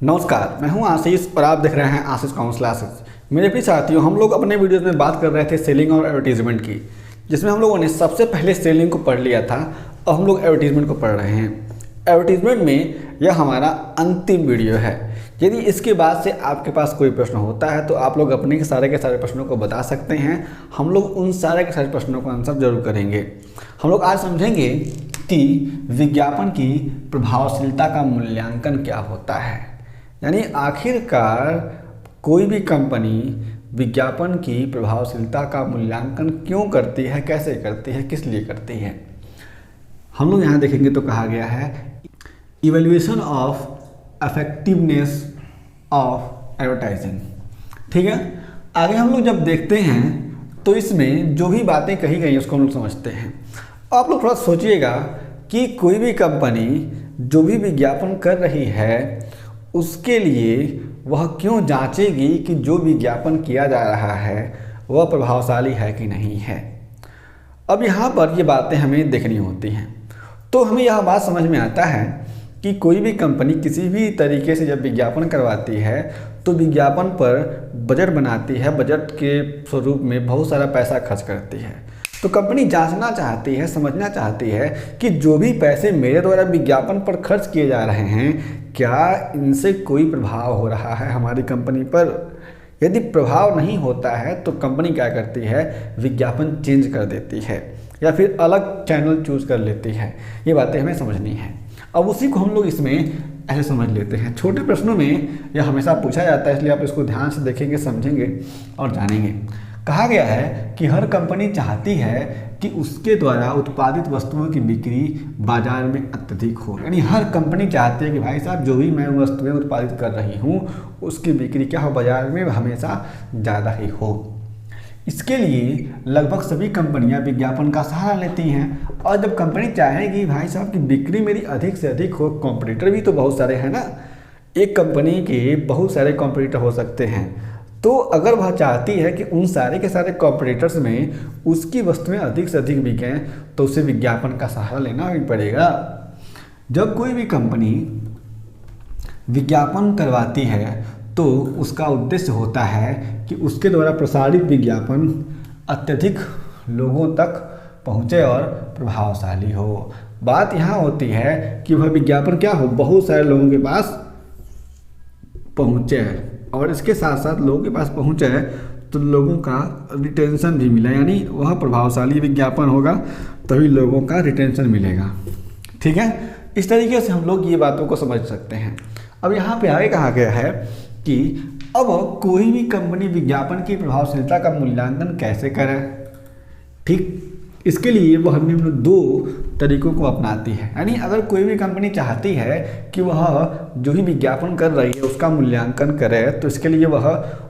नमस्कार, मैं हूं आशीष और आप देख रहे हैं आशीष कॉमर्स क्लासेस। मेरे प्रिय साथियों, हम लोग अपने वीडियोस में बात कर रहे थे सेलिंग और एडवर्टीजमेंट की, जिसमें हम लोगों ने सबसे पहले सेलिंग को पढ़ लिया था और हम लोग एडवर्टीजमेंट को पढ़ रहे हैं। एडवर्टीजमेंट में यह हमारा अंतिम वीडियो है। यदि इसके बाद से आपके पास कोई प्रश्न होता है तो आप लोग अपने के सारे प्रश्नों को बता सकते हैं। हम लोग उन सारे के सारे प्रश्नों का आंसर जरूर करेंगे। हम लोग आज समझेंगे कि विज्ञापन की प्रभावशीलता का मूल्यांकन क्या होता है, यानी आखिरकार कोई भी कंपनी विज्ञापन की प्रभावशीलता का मूल्यांकन क्यों करती है, कैसे करती है, किस लिए करती है। हम लोग यहाँ देखेंगे तो कहा गया है evaluation of effectiveness of advertising. ठीक है, आगे हम लोग जब देखते हैं तो इसमें जो भी बातें कही गई उसको हम लोग समझते हैं। आप लोग थोड़ा सोचिएगा कि कोई भी कंपनी जो भी विज्ञापन कर रही है उसके लिए वह क्यों जांचेगी कि जो विज्ञापन किया जा रहा है वह प्रभावशाली है कि नहीं है। अब यहाँ पर ये बातें हमें देखनी होती हैं, तो हमें यह बात समझ में आता है कि कोई भी कंपनी किसी भी तरीके से जब विज्ञापन करवाती है तो विज्ञापन पर बजट बनाती है, बजट के स्वरूप में बहुत सारा पैसा खर्च करती है। तो कंपनी जांचना चाहती है, समझना चाहती है कि जो भी पैसे मेरे द्वारा विज्ञापन पर खर्च किए जा रहे हैं क्या इनसे कोई प्रभाव हो रहा है हमारी कंपनी पर। यदि प्रभाव नहीं होता है तो कंपनी क्या करती है, विज्ञापन चेंज कर देती है या फिर अलग चैनल चूज कर लेती है। ये बातें हमें समझनी है। अब उसी को हम लोग इसमें ऐसे समझ लेते हैं। छोटे प्रश्नों में यह हमेशा पूछा जाता है, इसलिए आप इसको ध्यान से देखेंगे, समझेंगे और जानेंगे। कहा गया है कि हर कंपनी चाहती है कि उसके द्वारा उत्पादित वस्तुओं की बिक्री बाजार में अत्यधिक हो। यानी हर कंपनी चाहती है कि भाई साहब जो भी मैं वस्तुएं उत्पादित कर रही हूँ उसकी बिक्री क्या हो, बाजार में हमेशा ज़्यादा ही हो। इसके लिए लगभग सभी कंपनियां विज्ञापन का सहारा लेती हैं। और जब कंपनी चाहेगी भाई साहब कि बिक्री मेरी अधिक से अधिक हो, कॉम्पिटिटर भी तो बहुत सारे हैं ना, एक कंपनी के बहुत सारे कॉम्पिटिटर हो सकते हैं। तो अगर वह चाहती है कि उन सारे के सारे कॉम्पिटिटर्स में उसकी वस्तुएं अधिक से अधिक बिकें तो उसे विज्ञापन का सहारा लेना भी पड़ेगा। जब कोई भी कंपनी विज्ञापन करवाती है तो उसका उद्देश्य होता है कि उसके द्वारा प्रसारित विज्ञापन अत्यधिक लोगों तक पहुँचे और प्रभावशाली हो। बात यहाँ होती है कि वह विज्ञापन क्या हो, बहुत सारे लोगों के पास पहुँचे और इसके साथ साथ लोगों के पास पहुँचे तो लोगों का रिटेंशन भी मिला, यानी वह प्रभावशाली विज्ञापन होगा तभी लोगों का रिटेंशन मिलेगा। ठीक है, इस तरीके से हम लोग ये बातों को समझ सकते हैं। अब यहाँ पे आगे कहा गया है कि अब कोई भी कंपनी विज्ञापन की प्रभावशीलता का मूल्यांकन कैसे करे। ठीक, इसके लिए वह निम्न दो तरीकों को अपनाती है। यानी अगर कोई भी कंपनी चाहती है कि वह जो भी विज्ञापन कर रही है उसका मूल्यांकन करे तो इसके लिए वह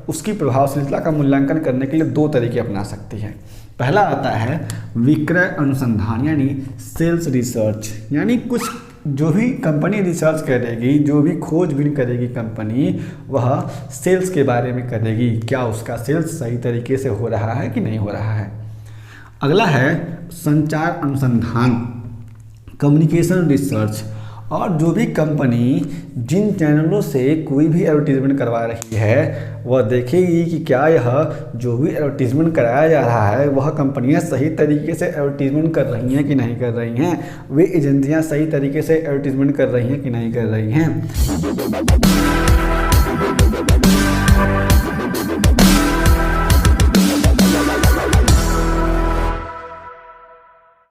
उसकी प्रभावशीलता का मूल्यांकन करने के लिए दो तरीके अपना सकती है। पहला आता है विक्रय अनुसंधान, यानी सेल्स रिसर्च। यानी कुछ जो भी कंपनी रिसर्च करेगी, जो भी खोजबीन करेगी कंपनी, वह सेल्स के बारे में करेगी, क्या उसका सेल्स सही तरीके से हो रहा है कि नहीं हो रहा है। अगला है संचार अनुसंधान, कम्युनिकेशन रिसर्च। और जो भी कंपनी जिन चैनलों से कोई भी एडवर्टीजमेंट करवा रही है वह देखेगी कि क्या यह जो भी एडवर्टीजमेंट कराया जा रहा है वह कंपनियां सही तरीके से एडवर्टीजमेंट कर रही हैं कि नहीं कर रही हैं, वे एजेंसियां सही तरीके से एडवर्टीजमेंट कर रही हैं कि नहीं कर रही हैं।